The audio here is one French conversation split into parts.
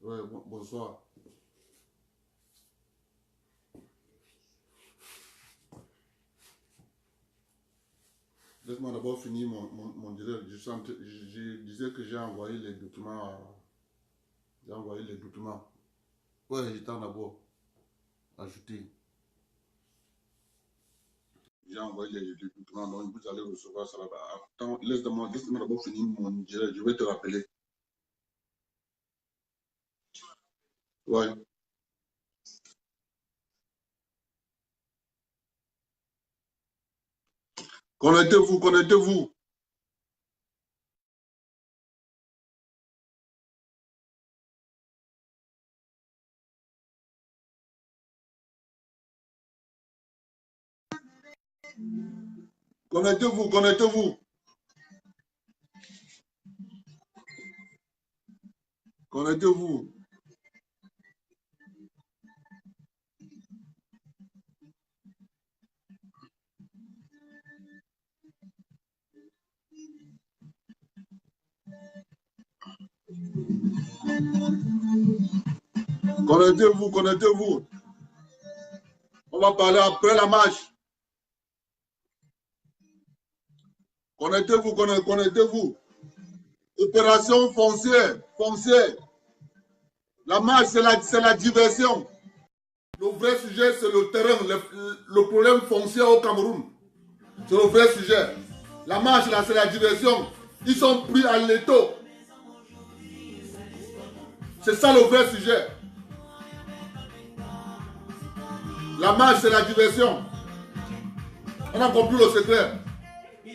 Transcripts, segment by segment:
Ouais, bonsoir. Laisse-moi d'abord finir mon direct. Je disais que j'ai envoyé les documents. J'ai envoyé les documents. Ouais, j'étais en d'abord ajouté. J'ai envoyé les documents, donc vous allez recevoir ça là-bas. Attends, laisse-moi d'abord finir mon direct. Je vais te rappeler. Ouais. Connectez-vous, connectez-vous. Connectez-vous, connectez-vous. Connectez-vous. Connectez-vous, connectez-vous. On va parler après la marche. Connectez-vous, connectez-vous. Opération foncière, foncière. La marche, c'est la diversion. Le vrai sujet, c'est le terrain, le problème foncier au Cameroun. C'est le vrai sujet. La marche, là, c'est la diversion. Ils sont pris à l'étau. C'est ça le vrai sujet. La marche, c'est la diversion. On a compris le secret.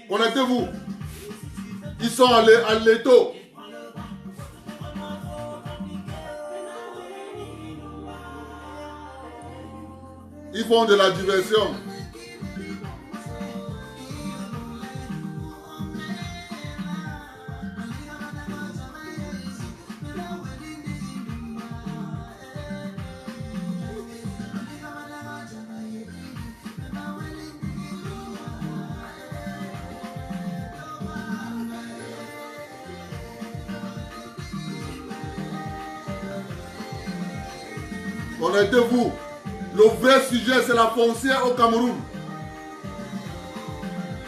Connectez-vous. Ils sont à l'étau. Ils font de la diversion. Connectez-vous. Le vrai sujet, c'est la foncière au Cameroun.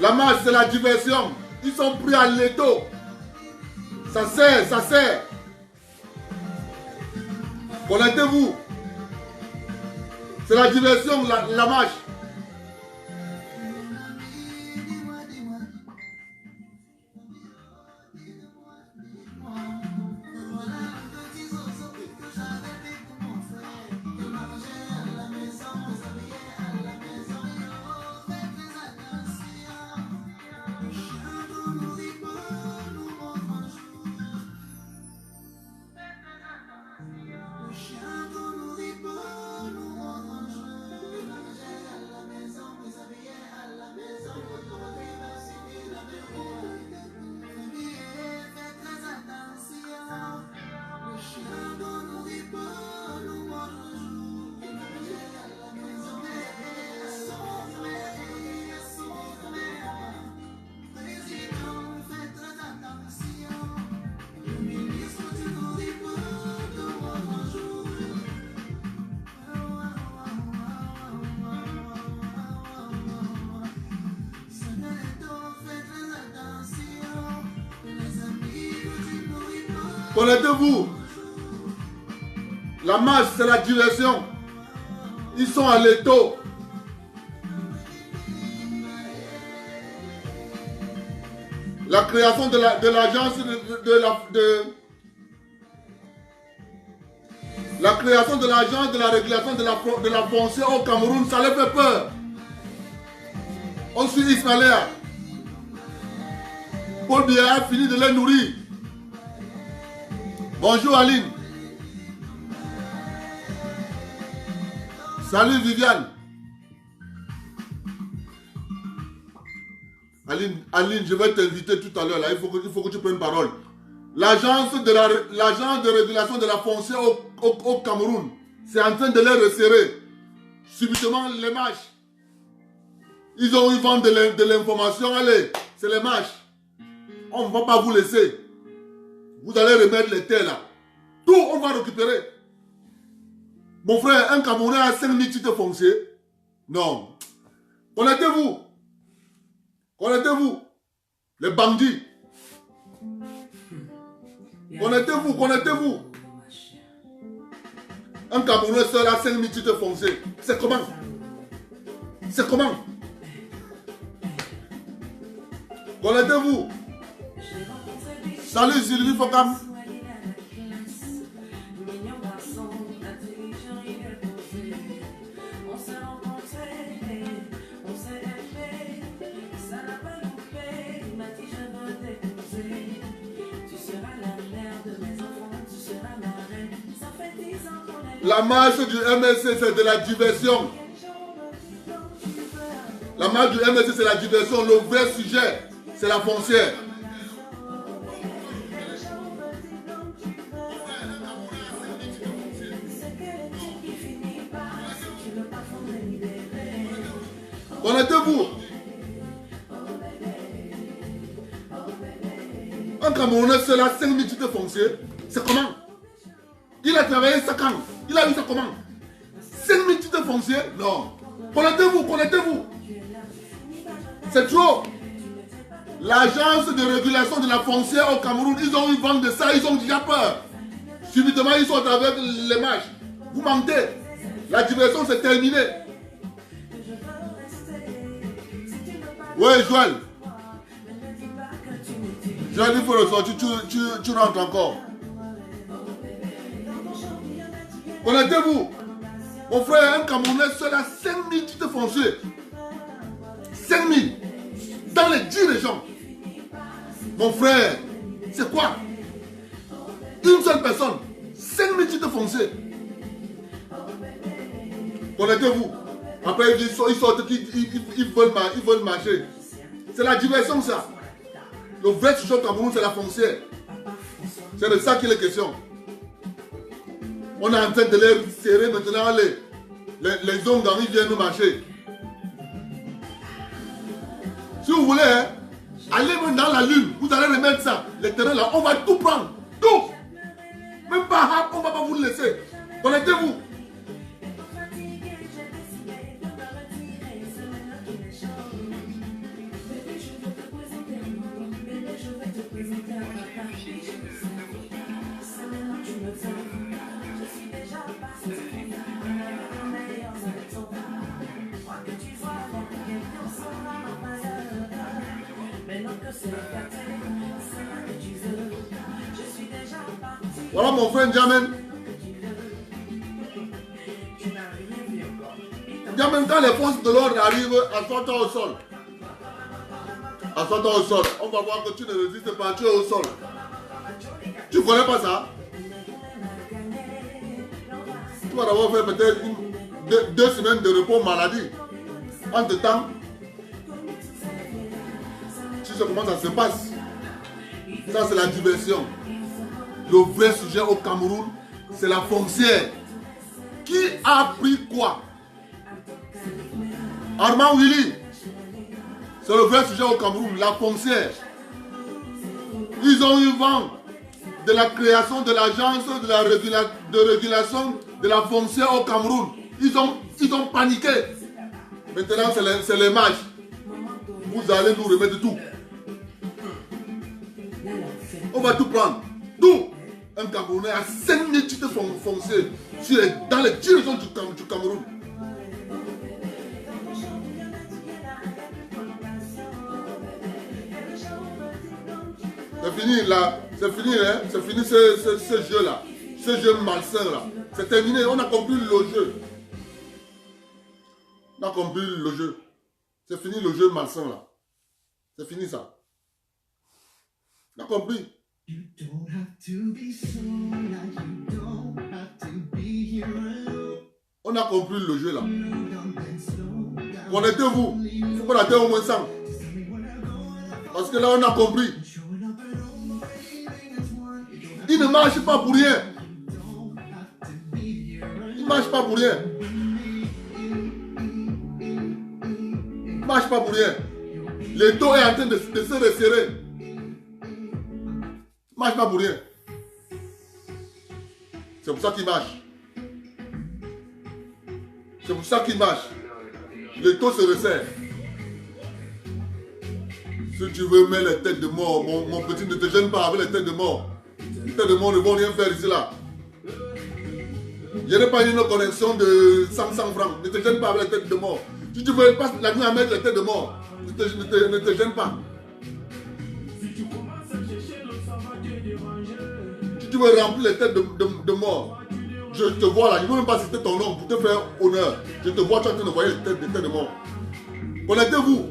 La marche, c'est la diversion. Ils sont pris à l'étau. Ça sert, ça sert. Connectez-vous. C'est la diversion, la marche. Connectez-vous. La marche, c'est la diversion. Ils sont à l'étau. La création de l'agence la création de l'agence de la régulation de la foncière au Cameroun, ça les fait peur. On suit Ismaël. Paul Biya a fini de les nourrir. Bonjour Aline. Salut Viviane. Aline, je vais t'inviter tout à l'heure. Il faut que tu prennes parole. L'agence de régulation de la foncière au Cameroun, c'est en train de les resserrer. Subitement, les mâches. Ils vendent de l'information. Allez, c'est les mâches. On ne va pas vous laisser. Vous allez remettre les terres là. Tout, on va récupérer. Mon frère, un Camerounais a 5000 titres fonciers. Non. Connectez-vous. Connectez-vous. Les bandits. Connectez-vous, connectez-vous. Un Camerounais seul a 5000 titres fonciers. C'est comment? C'est comment? Connectez-vous. Salut Sylvie Fokam. La marche du MSC, c'est de la diversion. La marche du MSC, c'est la diversion. Le vrai sujet, c'est la foncière. Connectez-vous. Un Camerounais seul a 5000 titres fonciers. C'est comment? Il a travaillé 5 ans. Il a eu ça comment? 5000 titres fonciers? Non. Connectez-vous, connectez-vous. C'est trop. L'agence de régulation de la foncière au Cameroun, ils ont eu vent de ça, ils ont déjà peur. Subitement, ils sont avec les marches. Vous mentez. La diversion, c'est terminé. Oui, Joël. Joël, il faut ressortir, tu rentres encore. Connectez-vous. Mon frère, un Camerounais seul a 5000 titres fonciers. 5000. Dans les 10 régions. Mon frère, c'est quoi? Une seule personne. 5000 titres fonciers. Connectez-vous. Après, ils sortent, ils veulent marcher. C'est la diversion, ça. Le vrai sujet au Cameroun, c'est la foncière. C'est de ça qu'il est question. On est en train de les serrer maintenant, les ongles, ils viennent nous marcher. Si vous voulez, hein, allez même dans la lune, vous allez remettre ça. Les terrains là, on va tout prendre. Tout. Même pas, on ne va pas vous le laisser. Connectez-vous. Voilà mon frère Jamen. Jamen, quand les forces de l'ordre arrivent, assois-toi au sol. Assois-toi au sol. On va voir que tu ne résistes pas, tu es au sol. Tu ne connais pas ça? Tu vas d'abord faire peut-être 2 semaines de repos maladie. Entre temps, tu sais comment ça se passe. Ça, c'est la diversion. Le vrai sujet au Cameroun, c'est la foncière. Qui a pris quoi? Armand Willy. C'est le vrai sujet au Cameroun, la foncière. Ils ont eu vent de la création de l'agence de régulation de la foncière au Cameroun. Ils ont paniqué. Maintenant, c'est les matchs. Vous allez nous remettre tout. On va tout prendre. Tout. Un Camerounais a 5000 titres fonciers dans les 10 régions du Cameroun. C'est fini là. C'est fini, hein. C'est fini ce jeu-là. Ce jeu malsain-là. C'est terminé. On a compris le jeu. On a compris le jeu. C'est fini le jeu malsain-là. C'est fini ça. On a compris. On a compris le jeu là. Connectez-vous. Il faut qu'on atteigne au moins 100. Parce que là on a compris. Il ne marche pas pour rien. Il ne marche pas pour rien. Il ne marche pas pour rien. Le dos est en train de se resserrer. Il ne marche pas pour rien. C'est pour ça qu'il marche. C'est pour ça qu'il marche. Le taux se resserre. Si tu veux mettre les têtes de mort, mon petit, ne te gêne pas avec les têtes de mort. Les têtes de mort ne vont rien faire ici là. Je n'ai pas une connexion de 100 francs. Ne te gêne pas avec les têtes de mort. Si tu veux passer la nuit à mettre les têtes de mort, ne te gêne pas. Si tu veux remplir les têtes de mort, je te vois là, je ne veux même pas citer ton nom pour te faire honneur. Je te vois, tu es en train de envoyer les têtes de mort. Connectez-vous.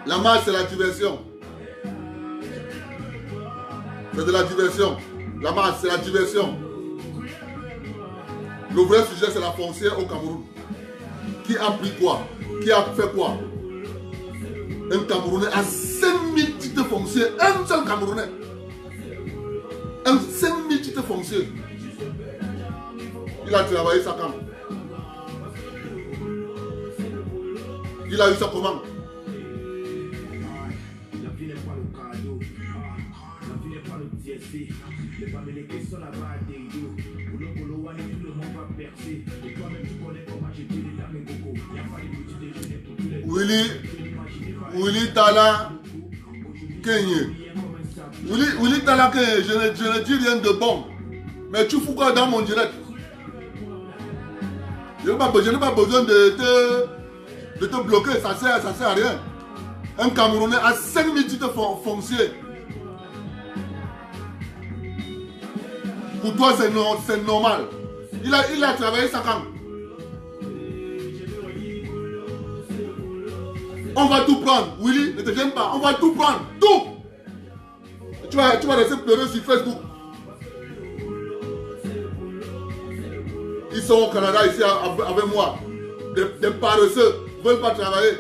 La marche, c'est la diversion. C'est de la diversion. La marche, c'est la diversion. Le vrai sujet, c'est la foncière au Cameroun. Qui a pris quoi? Qui a fait quoi? Un Camerounais a 5000 titres fonciers. Un seul Camerounais. 5000 titres fonciers. Il a travaillé ça quand? Il a eu ça comment? Willy Tala Kenye. Willy Tala Kenye, je ne dis rien de bon. Mais tu fous quoi dans mon direct? Je n'ai pas besoin de te bloquer, ça sert à rien. Un Camerounais a 5000 titres fonciers. Pour toi, c'est normal. Il a travaillé ça quand? On va tout prendre. Willy, ne te gêne pas. On va tout prendre. Tout. Tu vas rester pleurer sur Facebook. Ils sont au Canada ici avec moi. Des paresseux ne veulent pas travailler.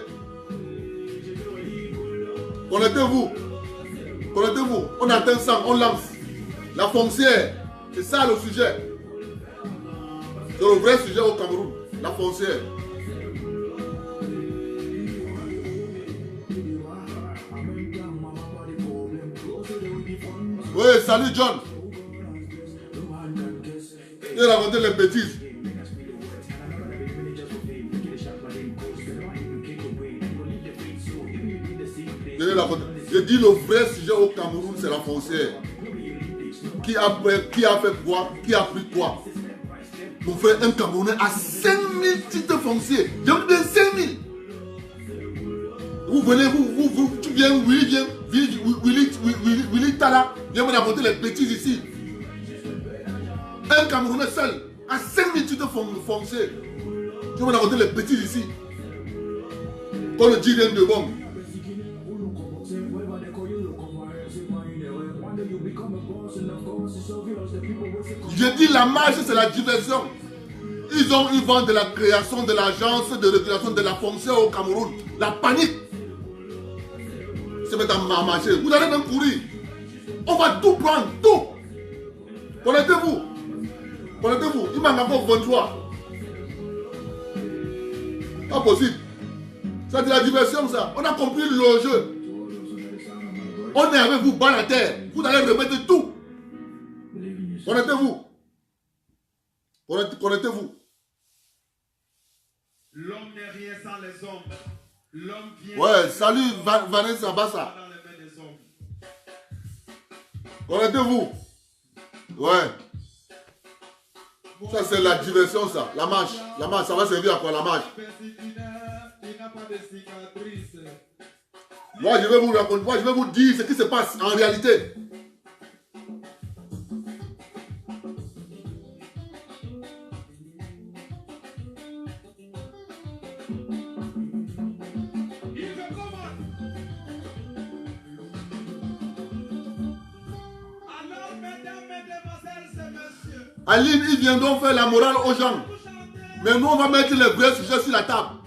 Connectez-vous. Connectez-vous. On atteint ça, on lance. La foncière. C'est ça le sujet. C'est le vrai sujet au Cameroun. La foncière. Oui, salut John. Il a raconté les bêtises. Je dis le vrai sujet au Cameroun, c'est la foncière. Qui a fait quoi? Qui a pris quoi? Mon frère, un Camerounais a 5000 titres fonciers. J'ai dit 5000. Vous venez, tu viens, Willy Tala, viens me raconter les bêtises ici. Un Camerounais seul a 5000 titres fonciers. Tu vas me raconter les bêtises ici. Qu'on ne dit rien de bon. Je dis la marche, c'est la diversion. Ils vendent de la création de l'agence de régulation de la foncière au Cameroun. La panique. Se mettre à marcher. Vous allez même courir. On va tout prendre, tout. Connectez-vous. Connectez-vous. Il manque encore 23. Pas possible. C'est de la diversion, ça. On a compris le jeu. On est avec vous, bas la terre. Vous allez remettre tout. Connectez-vous. Connectez-vous. L'homme n'est rien sans les hommes. L'homme vient. Ouais, salut Vanessa Bassa. Connectez-vous. Ouais. Ça c'est la diversion, ça. La marche. La marche, ça va servir à quoi la marche? Moi je vais vous raconter, moi je vais vous dire ce qui se passe en réalité. Aline, ils viendront faire la morale aux gens. Mais nous, on va mettre les vrais sujets sur la table.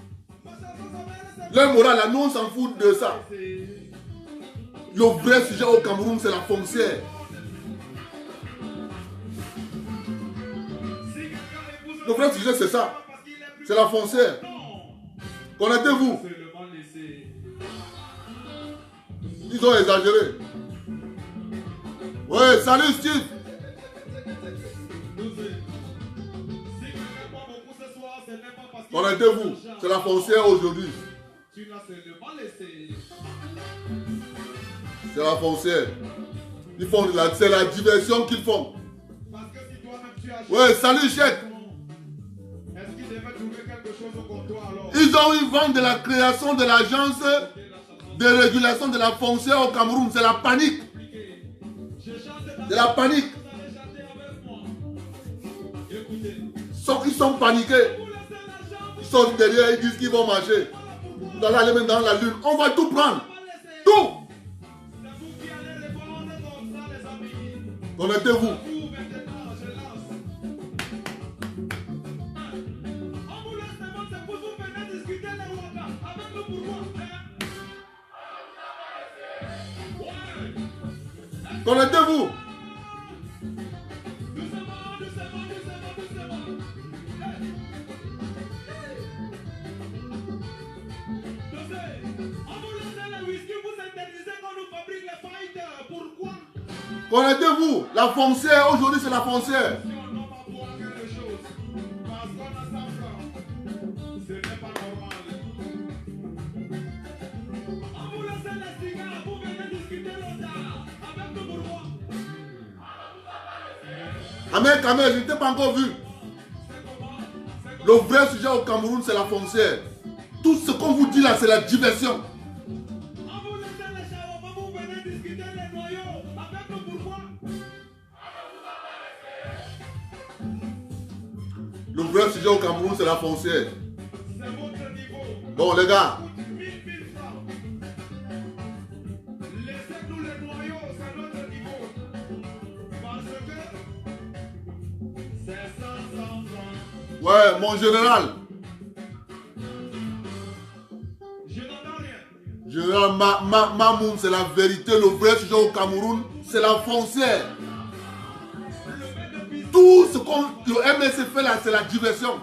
Leur morale, là, nous, on s'en fout de ça. Le vrai sujet au Cameroun, c'est la foncière. Le vrai sujet, c'est ça. C'est la foncière. Connectez-vous. Ils ont exagéré. Ouais, salut Steve. Connectez-vous, c'est la foncière aujourd'hui. C'est la foncière. Ils font c'est la diversion qu'ils font. Ouais, salut chèque. Ils vendent de la création de l'agence de régulation de la foncière au Cameroun. C'est la panique. C'est la panique. Ils sont paniqués. Ils sont derrière, ils disent qu'ils vont marcher. Dans aller même dans la lune. On va tout prendre. Tout. Connectez-vous. Connectez-vous. Connectez-vous. La foncière, aujourd'hui c'est la foncière. Ahmed, je ne t'ai pas encore vu. Le vrai sujet au Cameroun, c'est la foncière. Tout ce qu'on vous dit là, c'est la diversion. Le vrai sujet au Cameroun, c'est la foncière. Bon, les gars. Ouais, mon général. Général Mamoun, c'est la vérité. Le vrai sujet au Cameroun, c'est la foncière. Tout ce que le MSC fait là, c'est la diversion.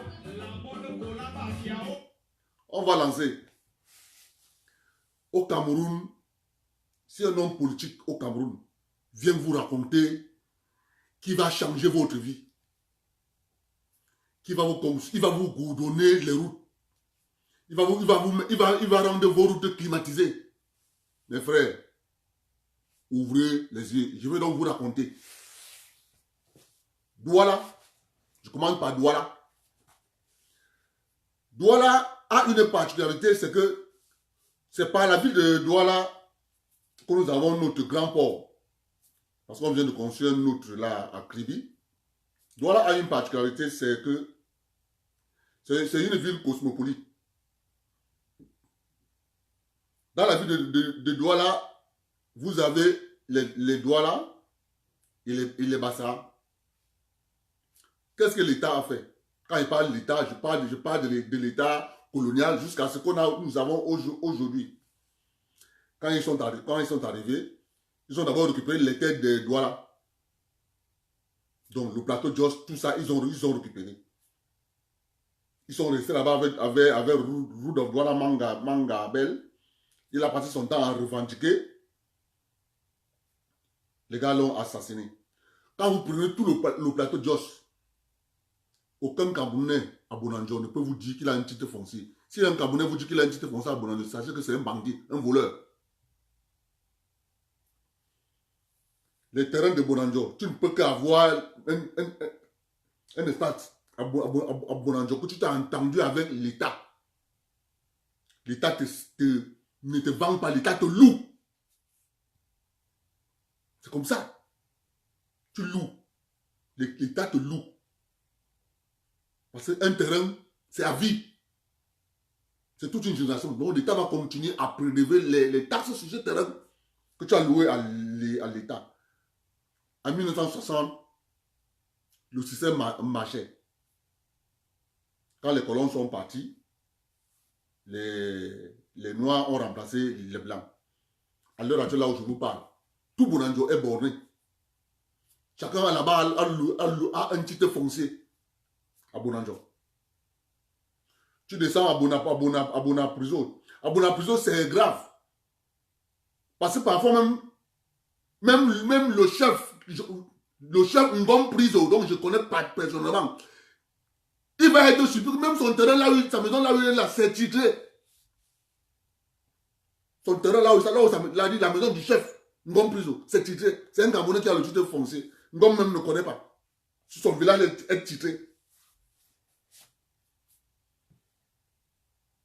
On va lancer. Au Cameroun, si un homme politique au Cameroun vient vous raconter qu'il va changer votre vie, il va vous goudronner les routes, il va rendre vos routes climatisées. Mes frères, ouvrez les yeux. Je vais donc vous raconter. Douala, je commence par Douala. Douala a une particularité, c'est que c'est par la ville de Douala que nous avons notre grand port. Parce qu'on vient de construire notre là à Kribi. Douala a une particularité, c'est que c'est une ville cosmopolite. Dans la ville de Douala, vous avez les Douala et les Bassa. Qu'est-ce que l'État a fait? Quand je parle de l'État, je parle de l'État colonial jusqu'à ce que nous avons aujourd'hui. Quand ils sont arrivés, ils ont d'abord récupéré les terres de Douala. Donc le plateau de Jos, tout ça, ils ont récupéré. Ils sont restés là-bas avec Rudolf Douala Manga Abel. Il a passé son temps à revendiquer. Les gars l'ont assassiné. Quand vous prenez tout le plateau de Jos, aucun Camerounais à Bonanjo ne peut vous dire qu'il a un titre foncier. Si un Camerounais vous dit qu'il a un titre foncier à Bonanjo, sachez que c'est un bandit, un voleur. Les terrains de Bonanjo, tu ne peux qu'avoir un espace à Bonanjo que tu t'as entendu avec l'État. L'État ne te vend pas, l'État te loue. C'est comme ça. Tu loues. L'État te loue. Parce qu'un terrain, c'est à vie. C'est toute une génération. Donc l'État va continuer à prélever les taxes sur ce terrain que tu as loué à l'État. En 1960, le système marchait. Quand les colons sont partis, les Noirs ont remplacé les Blancs. À l'heure actuelle, là où je vous parle, tout Bonanjo est borné. Chacun là-bas a un titre foncier à Bonanjo. Tu descends à Bonapriso. À Bonapriso, c'est grave. Parce que parfois même le chef, Le chef Ngom Priso, donc je ne connais pas personnellement, il va être surpris. Même son terrain là où, sa maison là où il est là, c'est titré. Son terrain là où il dit la maison du chef Ngom Priso, c'est titré. C'est un Camerounais qui a le titre foncier. Ngom même ne connaît pas. Son village est titré.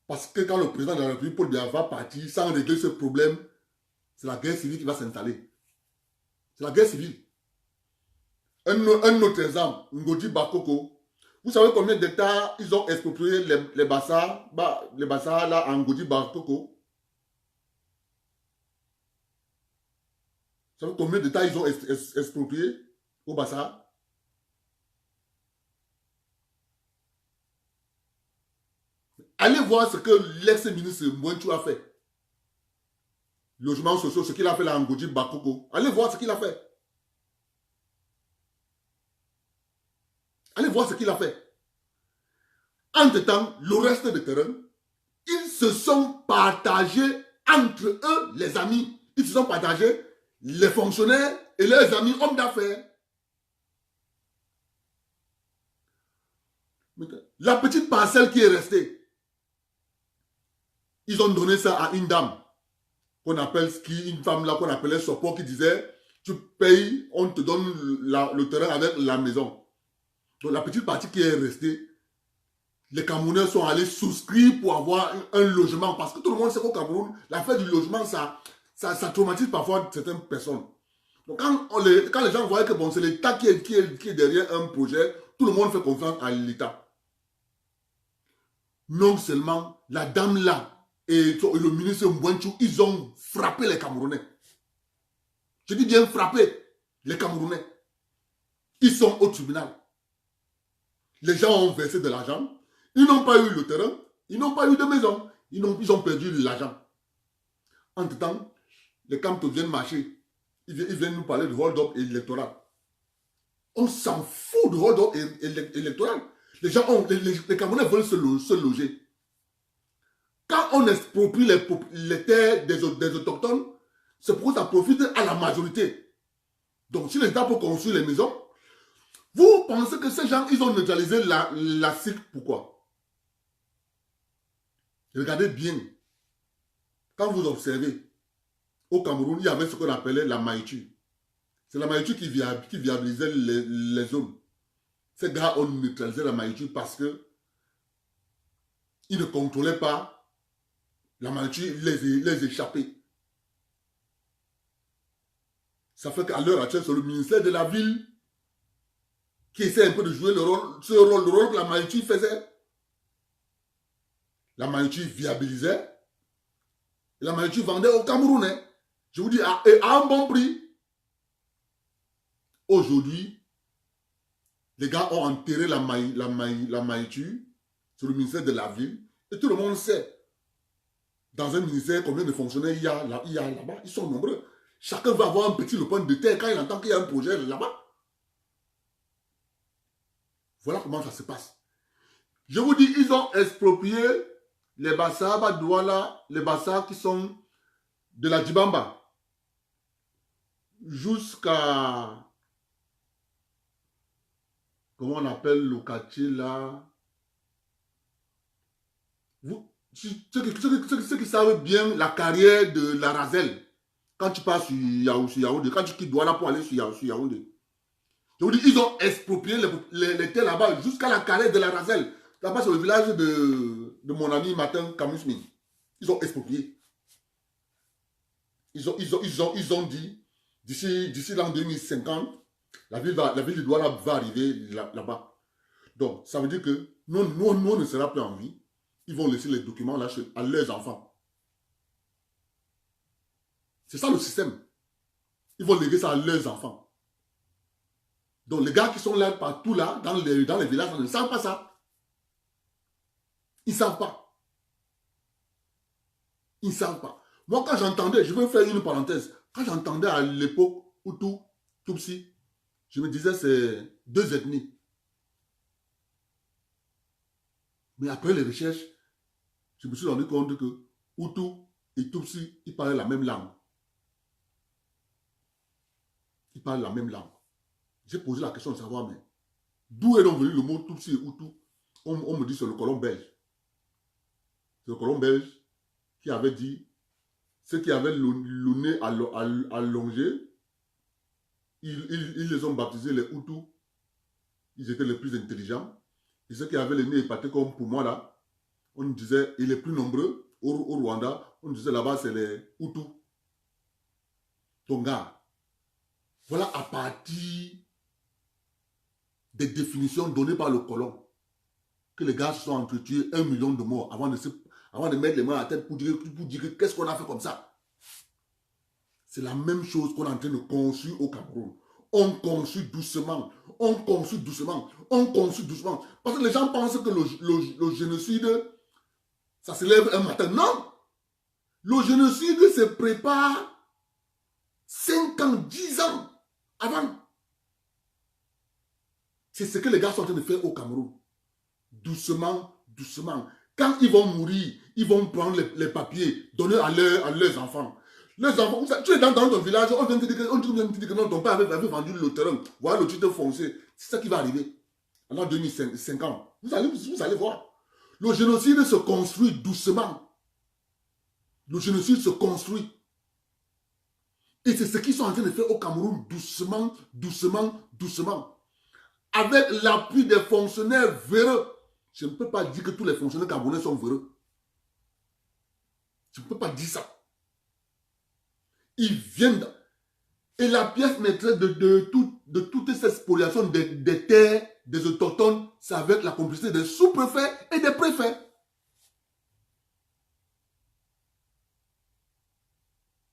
Parce que quand le président de la République, Paul Biya, va partir sans régler ce problème, c'est la guerre civile qui va s'installer. C'est la guerre civile. Un autre exemple, Ngodi Bakoko. Vous savez combien d'hectares ils ont exproprié les bassins là en Ngodi Bakoko? Vous savez combien d'hectares ils ont exproprié au Bassa? Allez voir ce que l'ex-ministre Mwenchou a fait. Logements sociaux, ce qu'il a fait là en Ngodi Bakoko. Allez voir ce qu'il a fait. Allez voir ce qu'il a fait. Entre-temps, le reste du terrain, ils se sont partagés entre eux, les amis. Ils se sont partagés, les fonctionnaires et leurs amis hommes d'affaires. La petite parcelle qui est restée, ils ont donné ça à une dame, une femme là qu'on appelait Sopo, qui disait, tu payes, on te donne le terrain avec la maison. Donc la petite partie qui est restée, les Camerounais sont allés souscrire pour avoir un logement. Parce que tout le monde sait qu'au Cameroun, l'affaire du logement, ça traumatise parfois certaines personnes. Donc quand les gens voient que bon, c'est l'État qui est derrière un projet, tout le monde fait confiance à l'État. Non seulement la dame là et le ministre Mwenchou, ils ont frappé les Camerounais. Je dis bien frappé les Camerounais. Ils sont au tribunal. Les gens ont versé de l'argent. Ils n'ont pas eu le terrain. Ils n'ont pas eu de maison. Ils ont perdu l'argent. Entre-temps, les Camerounais viennent marcher. Ils viennent nous parler de hold-up électoral. On s'en fout de hold-up électoral. Les Camerounais veulent se loger. Quand on exproprie les terres des autochtones, c'est pour que ça profite à la majorité. Donc, si l'État peut construire les maisons, vous pensez que ces gens, ils ont neutralisé la SIC, pourquoi? Regardez bien. Quand vous observez, au Cameroun, il y avait ce qu'on appelait la maïtu. C'est la maïtu qui viabilisait les zones. Ces gars ont neutralisé la maïtu parce que ils ne contrôlaient pas la maïtu, les échapper. Ça fait qu'à l'heure actuelle, c'est le ministère de la Ville qui essaie un peu de jouer le rôle que la maïtu faisait. La maïtu viabilisait. Et la maïtu vendait aux Camerounais. Je vous dis, à un bon prix. Aujourd'hui, les gars ont enterré la maïtu sur le ministère de la Ville. Et tout le monde sait, dans un ministère, combien de fonctionnaires il y a là-bas. Ils sont nombreux. Chacun va avoir un petit lopin de terre quand il entend qu'il y a un projet là-bas. Voilà comment ça se passe. Je vous dis, ils ont exproprié les bassins, Douala, les bassins qui sont de la Djibamba jusqu'à, comment on appelle le quartier là? Ceux qui savent bien la carrière de la Razelle, quand tu pars sur Yaoundé, quand tu quittes Douala pour aller sur Yaoundé. Je vous dis, ils ont exproprié les terres là-bas jusqu'à la carrière de la Razelle. Là-bas, c'est le village de mon ami Martin Kamusmin. Ils ont exproprié. Ils ont dit, d'ici l'an 2050, la ville de Douala va arriver là-bas. Donc, ça veut dire que nous on ne sera plus en vie. Ils vont laisser les documents là à leurs enfants. C'est ça le système. Ils vont léguer ça à leurs enfants. Donc, les gars qui sont là partout là, dans les villages, ils ne savent pas ça. Ils ne savent pas. Ils ne savent pas. Moi, quand j'entendais, je vais faire une parenthèse, quand j'entendais à l'époque Hutu, Tutsi, je me disais c'est deux ethnies. Mais après les recherches, je me suis rendu compte que Hutu et Tutsi, ils parlaient la même langue. Ils parlent la même langue. J'ai posé la question de savoir, mais d'où est donc venu le mot Tutsi et Hutu? On me dit c'est le colon belge. C'est le colon belge qui avait dit, ceux qui avaient le nez allongé, ils les ont baptisés les Hutus. Ils étaient les plus intelligents. Et ceux qui avaient le nez épaté comme pour moi là, on disait, et les plus nombreux au Rwanda, on disait là-bas c'est les Hutus. Donc gars, voilà à partir des définitions données par le colon que les gars se sont entretués 1 million de morts avant de mettre les mains à la tête pour dire qu'est-ce qu'on a fait comme ça. C'est la même chose qu'on est en train de construire au Cameroun. On construit doucement, on construit doucement, on construit doucement. Parce que les gens pensent que le génocide, ça se lève un matin. Non! Le génocide se prépare 5 ans, 10 ans avant. C'est ce que les gars sont en train de faire au Cameroun. Doucement, doucement. Quand ils vont mourir, ils vont prendre les papiers, donner à leurs enfants. Les enfants, tu es dans ton village, on vient te dire que non, ton père avait vendu le terrain. Voilà le titre foncier. C'est ça qui va arriver. En l'an 2050. Vous allez voir. Le génocide se construit doucement. Le génocide se construit. Et c'est ce qu'ils sont en train de faire au Cameroun, doucement, doucement, doucement. Avec l'appui des fonctionnaires véreux. Je ne peux pas dire que tous les fonctionnaires camerounais sont véreux. Je ne peux pas dire ça. Ils viennent. Et la pièce maîtresse de toute cette spoliation des terres, des autochtones, c'est avec la complicité des sous-préfets et des préfets.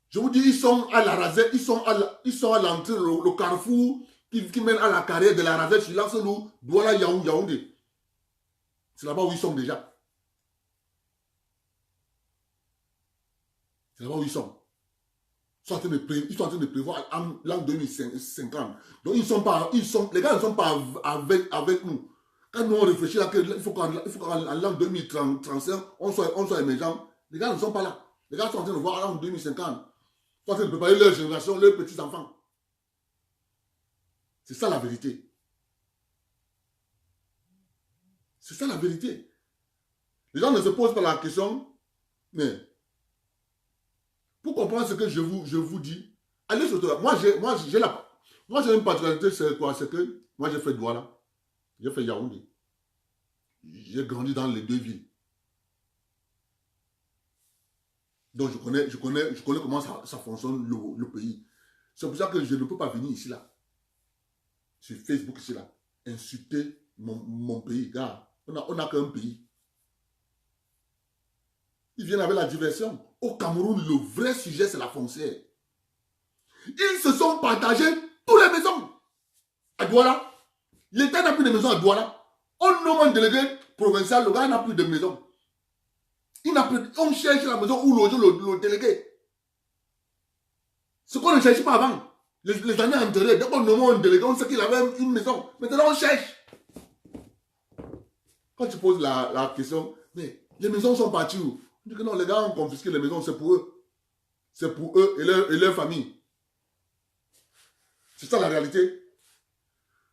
Je vous dis, ils sont à la rasette, ils sont à l'entrée, le carrefour qui mène à la carrière de la rasette, sur l'Anselou, Douala, Yaoundé. C'est là-bas où ils sont déjà. C'est là-bas où ils sont. Ils sont en train de prévoir l'an 2050. Donc les gars ne sont pas avec nous. Quand nous on réfléchit là, il faut qu'en l'an 2035, on soit émergent. Les gars ne sont pas là. Les gars sont en train de voir l'an 2050. Ils sont en train de préparer leur génération, leurs petits-enfants. C'est ça la vérité. C'est ça la vérité. Les gens ne se posent pas la question, mais pour comprendre ce que je vous dis, allez sur toi. Moi, j'ai une particularité, c'est quoi? C'est que moi, j'ai fait Douala, j'ai fait Yaoundé. J'ai grandi dans les deux villes. Donc, je connais comment ça fonctionne le pays. C'est pour ça que je ne peux pas venir ici, là, sur Facebook, ici, là, insulter mon pays. Gars, on n'a qu'un pays. Ils viennent avec la diversion. Au Cameroun, le vrai sujet, c'est la foncière. Ils se sont partagés toutes les maisons. À Douala. L'État n'a plus de maison à Douala. On nomme un délégué provincial, le gars n'a plus de maison. On cherche la maison où loger le délégué. Ce qu'on ne cherchait pas avant. Les années antérieures, dès qu'on nomme un délégué, on sait qu'il avait une maison. Maintenant, on cherche. Quand tu poses la question, mais les maisons sont parties où? On dit que non, les gars ont confisqué les maisons, c'est pour eux. C'est pour eux et leur famille. C'est ça la réalité.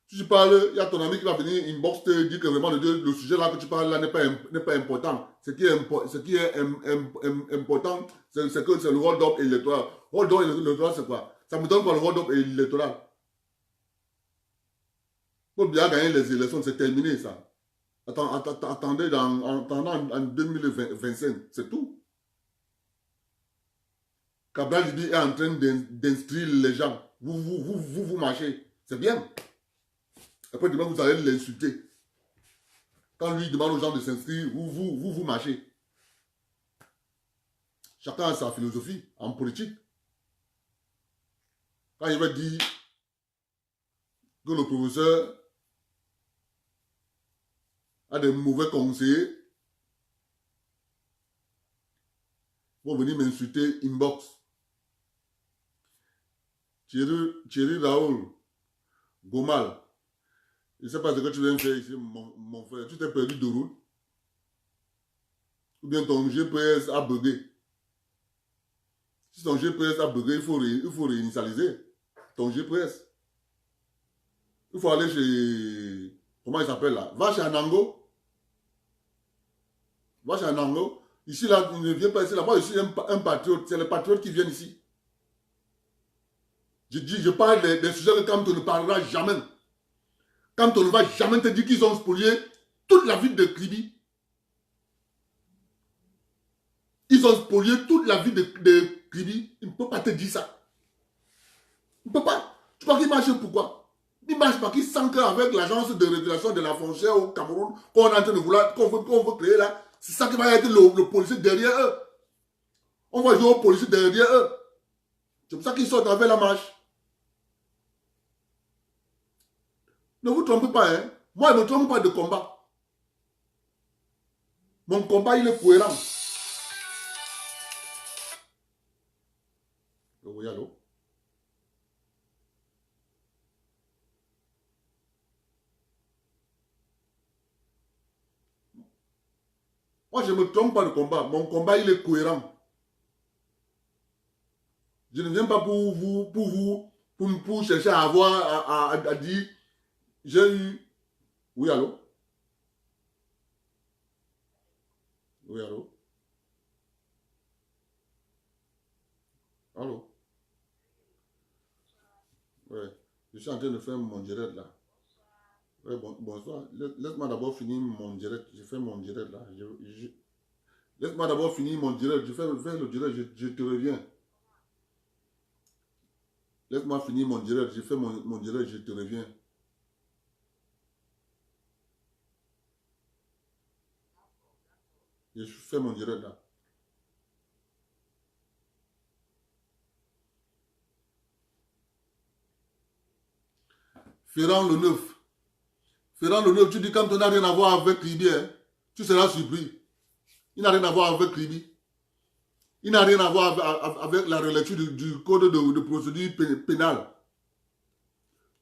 Si tu parles, il y a ton ami qui va venir inbox te dire que vraiment le sujet là que tu parles là n'est pas important. Ce qui est important, c'est que c'est le hold-up électoral. Hold-up électoral, c'est quoi? Ça me donne quoi le hold-up électoral? Pour bien gagner les élections, c'est terminé ça. Attendez en 2025, c'est tout. Cabral Libi est en train d'instruire les gens. Vous marchez. C'est bien. Après, demain, vous allez l'insulter. Quand lui demande aux gens de s'inscrire, vous marchez. Chacun a sa philosophie en politique. Quand il va dire que le professeur a des mauvais conseillers, vont venir m'insulter inbox. Thierry Raoul, Gomal, je ne sais pas ce que tu viens faire ici, mon frère. Tu t'es perdu de route. Ou bien ton GPS a bugué. Si ton GPS a bugué, il faut réinitialiser ton GPS. Il faut aller chez... Comment il s'appelle là? Va chez Anango. Va chez Anango. Ici, là, il ne vient pas ici. Là, moi, je suis un patriote. C'est les patriotes qui viennent ici. Je parle des sujets que Kamto ne parlera jamais. Kamto ne va jamais te dire qu'ils ont spolié toute la ville de Kribi. Ils ont spolié toute la ville de Kribi. Il ne peut pas te dire ça. Il ne peut pas. Tu crois qu'il marche pourquoi? Il marche parce qu'il sent qu'avec l'agence de régulation de la frontière au Cameroun, qu'on est en train de vouloir, qu'on veut créer là, c'est ça qui va être le policier derrière eux. On va jouer au policier derrière eux. C'est pour ça qu'ils sortent avec la marche. Ne vous trompez pas, hein. Moi, je ne me trompe pas de combat. Mon combat, il est cohérent. Oui, allô? Moi, je ne me trompe pas de combat. Mon combat, il est cohérent. Je ne viens pas pour chercher à avoir, à dire, j'ai eu... Oui, allô? Oui, allô? Allô? Ouais. Je suis en train de faire mon direct là. Ouais, bonsoir. Laisse-moi d'abord finir mon direct. Je fais mon direct là. Laisse-moi d'abord finir mon direct. Je fais le direct. Je te reviens. Laisse-moi finir mon direct. Je fais mon direct. Je te reviens. Je fais mon direct là. Ferrand le 9. Ferrand le 9, tu dis quand on n'a rien à voir avec Kribi, hein, tu seras surpris. Il n'a rien à voir avec Kribi. Il n'a rien à voir avec la relecture du code de procédure pénale.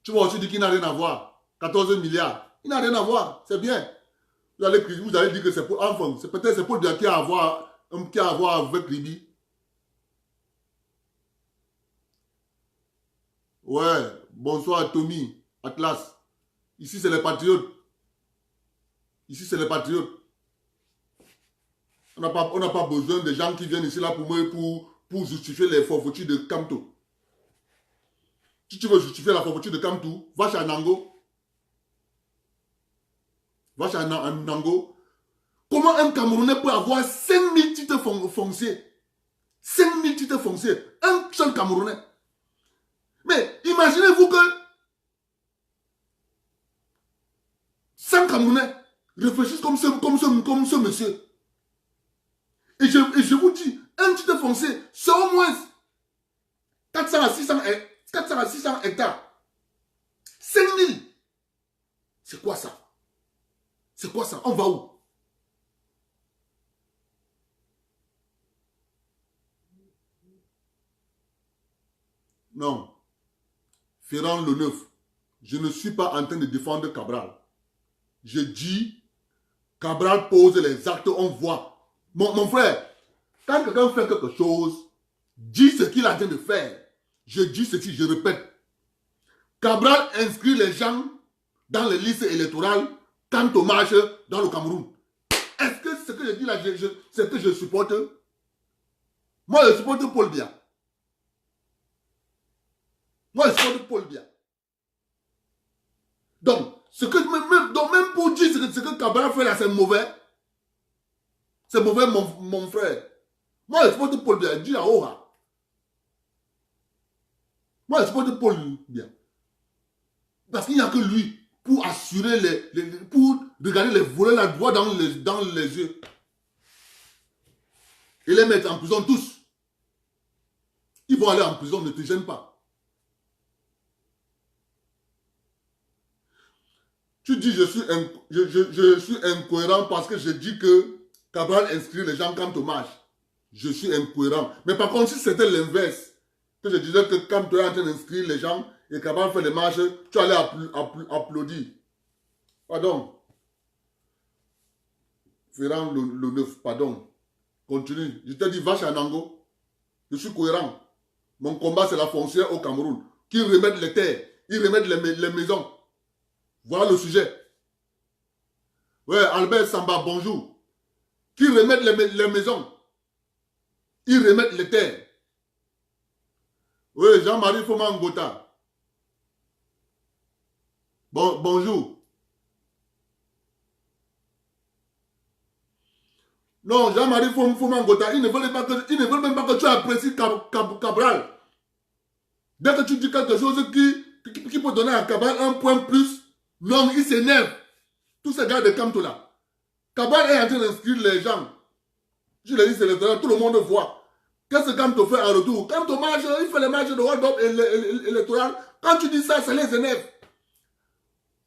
Tu vas aussi dire qu'il n'a rien à voir. 14 milliards. Il n'a rien à voir. C'est bien. Vous allez dire que c'est pour... Enfin, peut-être c'est pour dire qu'il y a à voir avec Kribi. Ouais. Bonsoir Tommy. Atlas. Ici, c'est les patriotes. Ici, c'est les patriotes. On n'a pas besoin de gens qui viennent ici là pour justifier les forfaitures de Kamto. Si tu veux justifier la forfaiture de Kamto, va chez Anango. Va chez Anango. Comment un Camerounais peut avoir 5000 titres fonciers? 5000 titres fonciers. Un seul Camerounais. Mais imaginez-vous que 100 Camerounais réfléchissent comme ce monsieur. Et je vous dis, un titre foncier, c'est au moins 400 à 600 hectares. 5000. C'est quoi ça? C'est quoi ça? On va où? Non. Ferrand le 9. Je ne suis pas en train de défendre Cabral. Je dis, Cabral pose les actes, on voit. Mon frère, quand quelqu'un fait quelque chose, dis ce qu'il est en train de faire. Je dis ceci, je répète. Cabral inscrit les gens dans les listes électorales quand on marche dans le Cameroun. Est-ce que ce que je dis là, c'est que je supporte? Moi, je supporte Paul Biya. Moi, je supporte Paul Biya. Donc, même pour dire ce que Cabral fait là, c'est mauvais. C'est mauvais, mon frère. Moi, je supporte Paul Biya. Dis à Oha. Moi, je supporte Paul Biya. Parce qu'il n'y a que lui pour assurer pour regarder les volets la droit dans les yeux. Et les mettre en prison tous. Ils vont aller en prison, ne te gêne pas. Tu dis je suis incohérent parce que je dis que Cabral inscrit les gens quand on marche. Je suis incohérent. Mais par contre, si c'était l'inverse, que je disais que quand tu es en train d'inscrire les gens et Cabral fait les marches, tu allais applaudir. Pardon. Ferrand le 9, pardon. Continue. Je te dis, va chez Anango. Je suis cohérent. Mon combat, c'est la foncière au Cameroun. Qu'ils remettent les terres, ils remettent les maisons. Voilà le sujet. Ouais, Albert Samba, bonjour. Qui remettent les maisons. Ils remettent les terres. Oui, Jean-Marie Foman Ngota. Bonjour. Non, Jean-Marie Foman Ngota, ils ne veulent même pas que tu apprécies Cabral. Dès que tu dis quelque chose qui peut donner à Cabral un point plus, non, il s'énerve. Tous ces gars de Camto là. Cabral est en train d'inscrire les gens. Je l'ai dit, c'est l'électoral, tout le monde voit. Qu'est-ce que Camto fait en retour? Camto marche, il fait les marches de hold-up électoral. Quand tu dis ça, ça les énerve.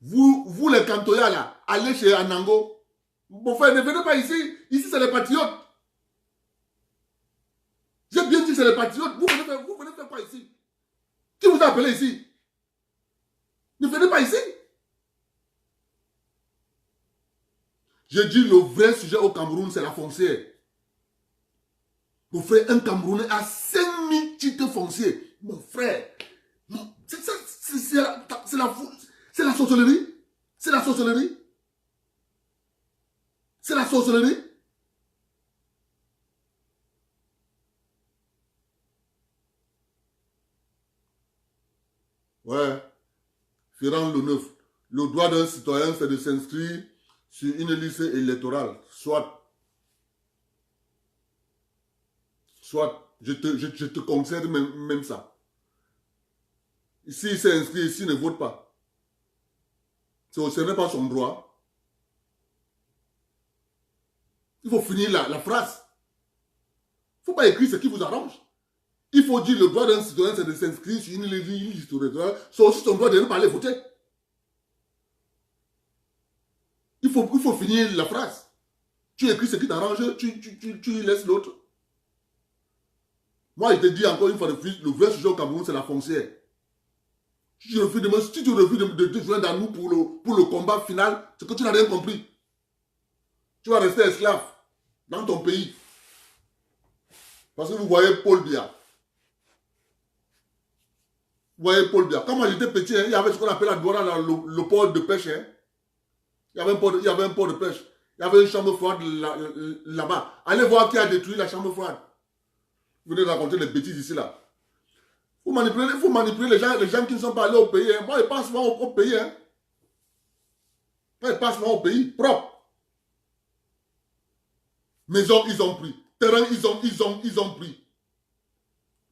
Vous les Camtoya là, allez chez Anango. Bon frère, ne venez pas ici. Ici, c'est les patriotes. J'ai bien dit, c'est les patriotes. Vous venez faire quoi ici? Qui vous a appelé ici? Ne venez pas ici. J'ai dit, le vrai sujet au Cameroun, c'est la foncière. Mon frère, un Camerounais a 5000 titres fonciers. Mon frère, c'est la sorcellerie. C'est la sorcellerie. C'est la sorcellerie. Ouais. Ferrand le 9. Le droit d'un citoyen, c'est de s'inscrire sur une liste électorale. Soit, je te concède même ça. S'il s'est inscrit ici, ne vote pas. Ce n'est pas son droit. Il faut finir la phrase. Il ne faut pas écrire ce qui vous arrange. Il faut dire le droit d'un citoyen, c'est de s'inscrire sur une liste électorale. C'est aussi son droit de ne pas aller voter. Il faut finir la phrase. Tu écris ce qui t'arrange, tu laisses l'autre. Moi, je te dis encore une fois de plus, le vrai sujet au Cameroun, c'est la foncière. Si tu refuses de te joindre à nous pour le combat final, c'est que tu n'as rien compris. Tu vas rester esclave dans ton pays. Parce que vous voyez Paul Biya. Vous voyez Paul Biya. Quand moi j'étais petit, il y avait ce qu'on appelle à Douala, le port de pêche. Il y avait un port de pêche. Il y avait une chambre froide là-bas. Allez voir qui a détruit la chambre froide. Vous venez de raconter les bêtises ici là. Vous manipulez les gens qui ne sont pas allés au pays. Moi, ils passent souvent au pays. Moi, ils passent souvent au pays propre. Maison, ils ont pris. Terrain, ils ont pris.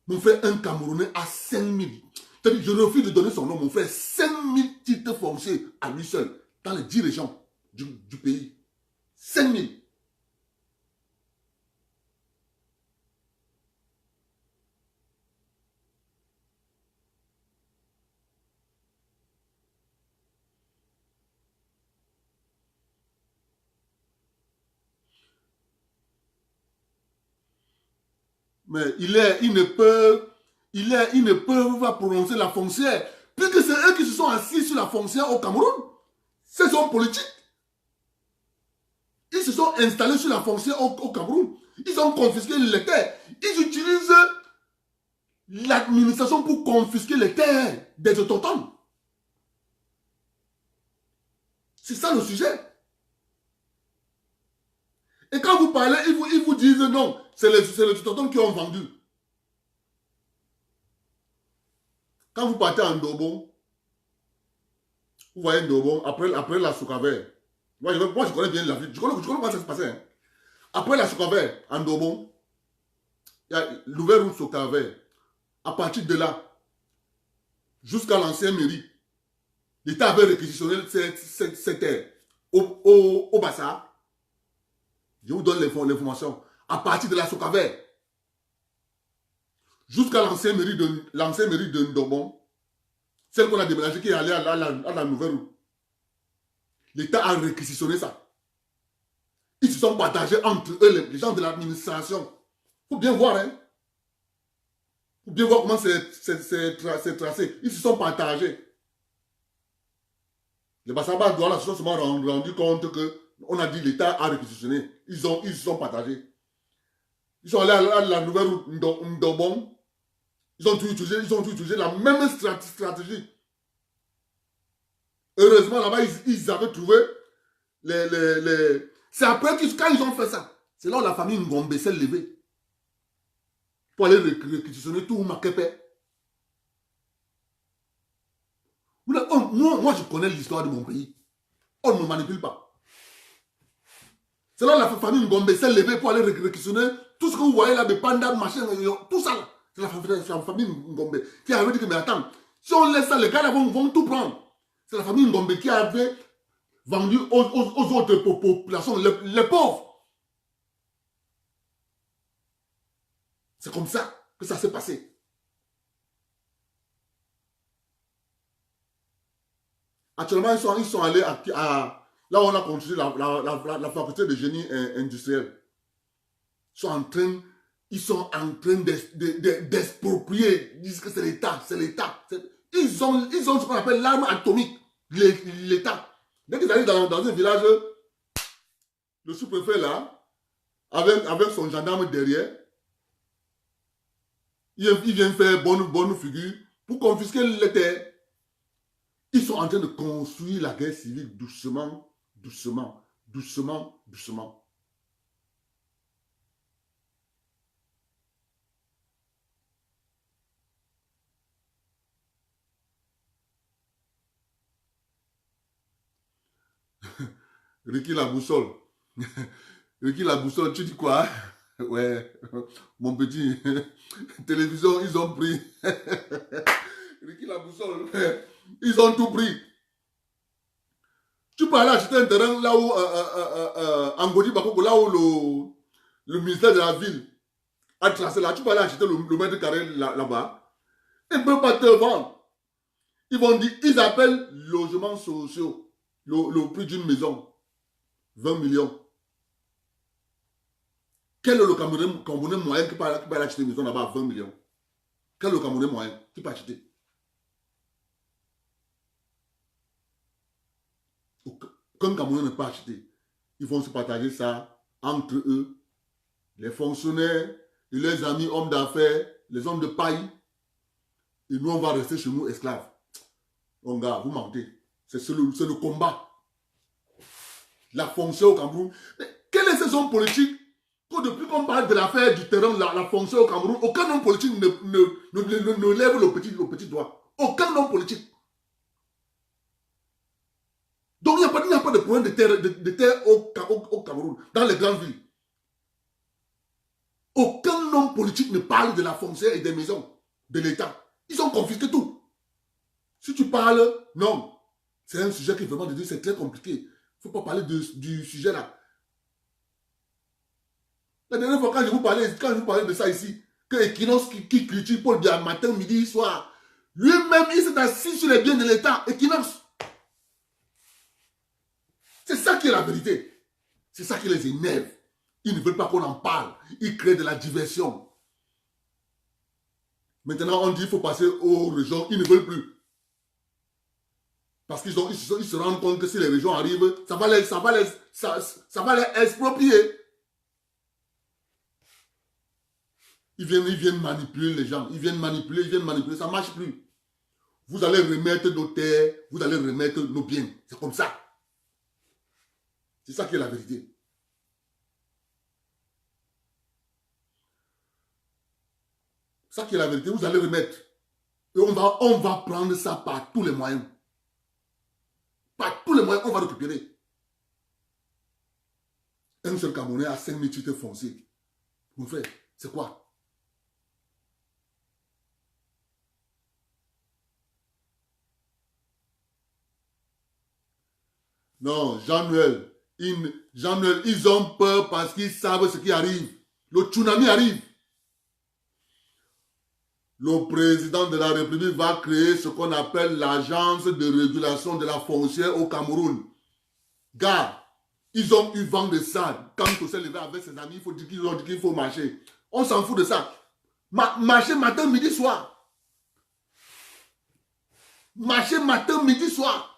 Mon frère, un Camerounais a 5000. Je refuse de donner son nom, mon frère. 5000 titres fonciers à lui seul. Dans les 10 régions du pays. 5000. Mais ils ne peuvent pas prononcer la foncière. Puisque c'est eux qui se sont assis sur la foncière au Cameroun. C'est son politique. Ils se sont installés sur la foncière au Cameroun. Ils ont confisqué les terres. Ils utilisent l'administration pour confisquer les terres des autochtones. C'est ça le sujet. Et quand vous parlez, ils vous disent non, c'est les autochtones qui ont vendu. Quand vous partez en Ndobon, vous voyez Ndobon, après la Soukavert. Moi, je connais bien la ville. Je connais comment ça se passait. Hein. Après la Soukavert, en Ndobon, il y a l'ouvert route Soukavert. À partir de là, jusqu'à l'ancienne mairie, l'État avait réquisitionné cette terre au Bassa. Je vous donne l'information. À partir de la Soukavert, jusqu'à l'ancienne mairie de Ndobon, celle qu'on a déménagée qui est allée à la nouvelle route. L'État a réquisitionné ça. Ils se sont partagés entre eux, les gens de l'administration. Il faut bien voir, hein. Il faut bien voir comment c'est tracé. Ils se sont partagés. Les Bassabas se sont seulement rendu compte qu'on a dit l'État a réquisitionné. Ils se sont partagés. Ils sont allés à la nouvelle route Ndobon. Ils ont tout utilisé la même stratégie. Heureusement, là-bas, ils avaient trouvé C'est après quand ils ont fait ça, c'est là où la famille Ngombe s'est levée pour aller réquisitionner tout Makepe. Moi, je connais l'histoire de mon pays. On ne me manipule pas. C'est là où la famille Ngombe s'est levée pour aller réquisitionner tout ce que vous voyez là, de panda, machin, tout ça là. C'est la famille Ngombe qui avait dit que, mais attends, si on laisse ça, les gars là vont tout prendre. C'est la famille Ngombe qui avait vendu aux autres populations, les pauvres. C'est comme ça que ça s'est passé. Actuellement, ils sont allés là où on a construit la faculté de génie industriel. Ils sont en train d'exproprier. Ils disent que c'est l'État, c'est l'État. Ils ont ce qu'on appelle l'arme atomique, l'État. Dès qu'ils arrivent dans un village, le sous-préfet là, avec son gendarme derrière, il vient faire bonne figure pour confisquer les terres. Ils sont en train de construire la guerre civile doucement, doucement, doucement, doucement. Ricky la boussole. Ricky la boussole, tu dis quoi? Ouais, mon petit. Télévision, ils ont pris. Ricky la boussole, ils ont tout pris. Tu peux aller acheter un terrain là où, Angodi Bakoko, là où le ministère de la ville a tracé là. Tu peux aller acheter le mètre carré là-bas. Ils ne peuvent pas te vendre. Ils vont dire, ils appellent logements sociaux. Le prix d'une maison, 20 millions. Quel est le Camerounais moyen qui peut aller acheter une maison là-bas à 20 millions? Quel est le Camerounais moyen qui peut acheter? Aucun Camerounais ne peut acheter. Ils vont se partager ça entre eux, les fonctionnaires et les amis hommes d'affaires, les hommes de paille. Et nous, on va rester chez nous esclaves. Mon gars, vous mentez. C'est le combat. La fonction au Cameroun. Mais quel est ce homme politique que depuis qu'on parle de l'affaire du terrain, la fonction au Cameroun, aucun homme politique ne lève le petit doigt. Aucun homme politique. Donc il n'y a pas de problème de terre au Cameroun, dans les grandes villes. Aucun homme politique ne parle de la foncière et des maisons de l'État. Ils ont confisqué tout. Si tu parles, non. C'est un sujet qui est vraiment c'est très compliqué. Il ne faut pas parler du sujet là. La dernière fois, quand je vous parlais de ça ici, que Equinox qui critique Paul Biya matin, midi, soir, lui-même, il s'est assis sur les biens de l'État. Equinox. C'est ça qui est la vérité. C'est ça qui les énerve. Ils ne veulent pas qu'on en parle. Ils créent de la diversion. Maintenant, on dit qu'il faut passer aux régions. Ils ne veulent plus. Parce qu'ils se rendent compte que si les régions arrivent, ça va les exproprier. Ils viennent manipuler les gens. Ils viennent manipuler. Ça ne marche plus. Vous allez remettre nos terres. Vous allez remettre nos biens. C'est comme ça. C'est ça qui est la vérité. Ça qui est la vérité, vous allez remettre. Et on va prendre ça par tous les moyens. Par tous les moyens, on va récupérer. Un seul Camerounais a 5000 titres fonciers. Mon frère, c'est quoi? Non, Jean-Noël, ils ont peur parce qu'ils savent ce qui arrive. Le tsunami arrive. Le président de la République va créer ce qu'on appelle l'agence de régulation de la foncière au Cameroun. Gars, ils ont eu vent de ça. Quand on s'est levé avec ses amis, ils ont dit qu'il faut marcher. On s'en fout de ça. Marcher matin, midi, soir. Marcher matin, midi, soir.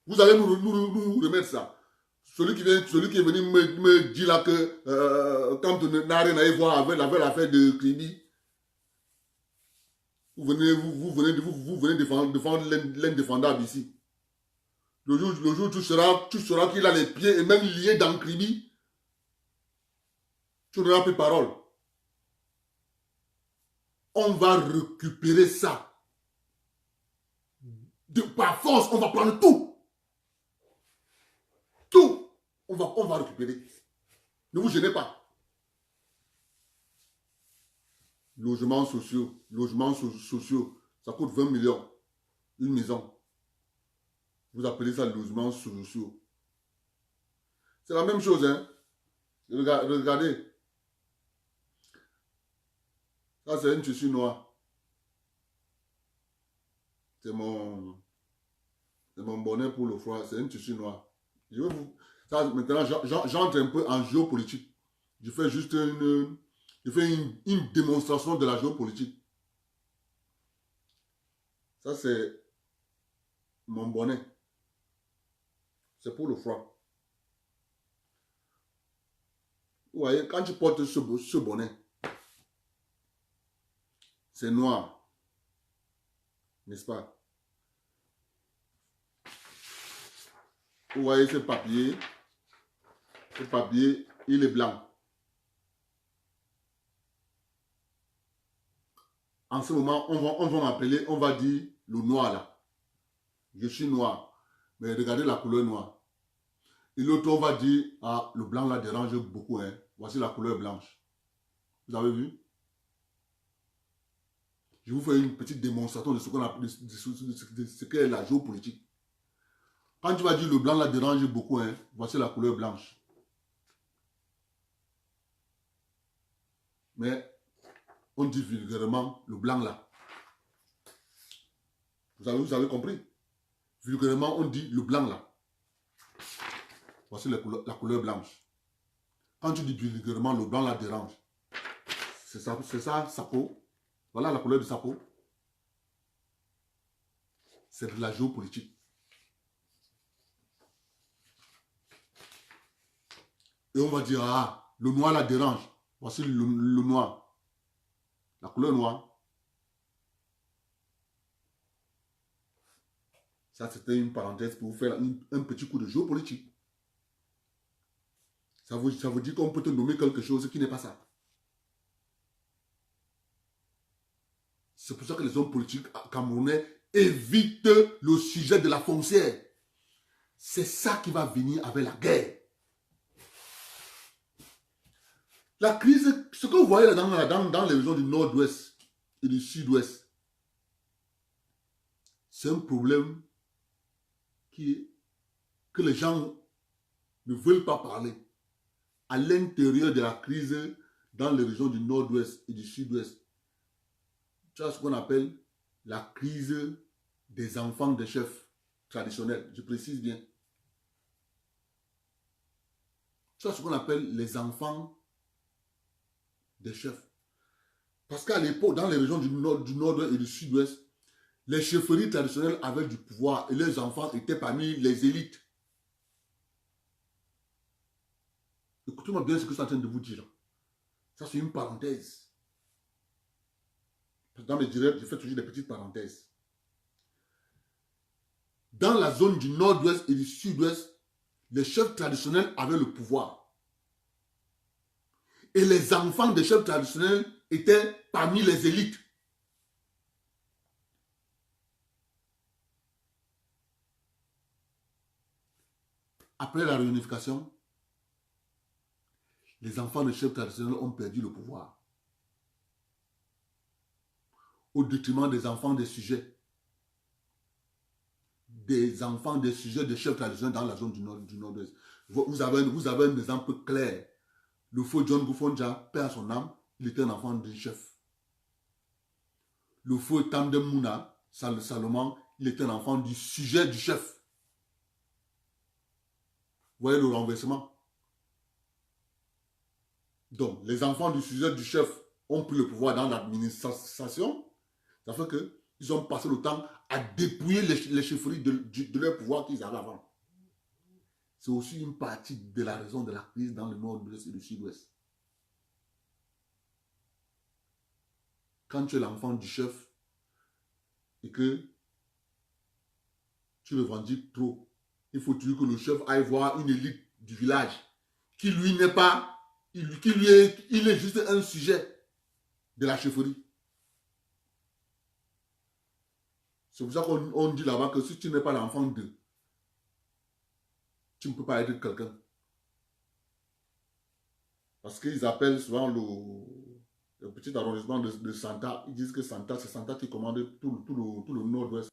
Vous allez nous remettre ça. Celui qui est venu me dire là que quand on n'a rien à y voir avec l'affaire de Kribi, Vous venez défendre l'indéfendable ici. Le jour où tu sauras qu'il a les pieds et même liés dans Kribi, tu n'auras plus parole. On va récupérer ça. Par force, on va prendre tout. Tout. On va récupérer. Ne vous gênez pas. Logements sociaux, ça coûte 20 millions. Une maison. Vous appelez ça logements sociaux. C'est la même chose, hein. Regardez. Ça, c'est un tissu noir. C'est mon bonnet pour le froid. C'est un tissu noir. Je vais vous... Ça, maintenant, j'entre un peu en géopolitique. Je fais juste une démonstration de la géopolitique. Ça, c'est mon bonnet. C'est pour le froid. Vous voyez, quand tu portes ce bonnet, c'est noir. N'est-ce pas? Vous voyez ce papier, il est blanc. En ce moment, on va m'appeler, on va dire le noir là. Je suis noir, mais regardez la couleur noire. Et l'autre, on va dire, ah, le blanc là dérange beaucoup, hein. Voici la couleur blanche. Vous avez vu? Je vous fais une petite démonstration de ce qu'on appelle, de ce qu'est la géopolitique. Quand tu vas dire le blanc là dérange beaucoup, hein, voici la couleur blanche. Mais on dit vulgairement le blanc là. Vous avez compris? Vulgairement, on dit le blanc là. Voici la couleur blanche. Quand tu dis vulgairement le blanc là dérange, c'est ça sa peau. Voilà la couleur de sa peau. C'est de la géopolitique. Et on va dire, ah, le noir la dérange. Voici le noir. La couleur noire. Ça, c'était une parenthèse pour vous faire un petit coup de géopolitique. Ça vous dit qu'on peut te nommer quelque chose qui n'est pas ça. C'est pour ça que les hommes politiques camerounais évitent le sujet de la foncière. C'est ça qui va venir avec la guerre. La crise, ce que vous voyez là dans les régions du nord-ouest et du sud-ouest, c'est un problème que les gens ne veulent pas parler. À l'intérieur de la crise, dans les régions du nord-ouest et du sud-ouest, tu as ce qu'on appelle la crise des enfants des chefs traditionnels. Je précise bien. Tu as ce qu'on appelle les enfants des chefs. Parce qu'à l'époque, dans les régions du nord-ouest et du sud-ouest, les chefferies traditionnelles avaient du pouvoir et les enfants étaient parmi les élites. Écoutez-moi bien ce que je suis en train de vous dire. Ça, c'est une parenthèse. Dans mes directs, je fais toujours des petites parenthèses. Dans la zone du nord-ouest et du sud-ouest, les chefs traditionnels avaient le pouvoir. Et les enfants des chefs traditionnels étaient parmi les élites. Après la réunification, les enfants des chefs traditionnels ont perdu le pouvoir. Au détriment des enfants des sujets. Des enfants des sujets des chefs traditionnels dans la zone du nord-ouest. Vous avez un exemple clair. Le feu John Boufonja, paix à son âme, il était un enfant du chef. Le feu Tandem Mouna, Salomon, il était un enfant du sujet du chef. Vous voyez le renversement? Donc, les enfants du sujet du chef ont pris le pouvoir dans l'administration. Ça fait qu'ils ont passé le temps à dépouiller les chefferies de leur pouvoir qu'ils avaient avant. C'est aussi une partie de la raison de la crise dans le nord-ouest et le sud-ouest. Quand tu es l'enfant du chef, et que tu revendiques trop, il faut toujours que le chef aille voir une élite du village qui lui n'est pas, il est juste un sujet de la chefferie. C'est pour ça qu'on dit là-bas que si tu n'es pas l'enfant d'eux, tu ne peux pas être quelqu'un. Parce qu'ils appellent souvent le petit arrondissement de Santa, ils disent que Santa, c'est Santa qui commande tout le nord-ouest.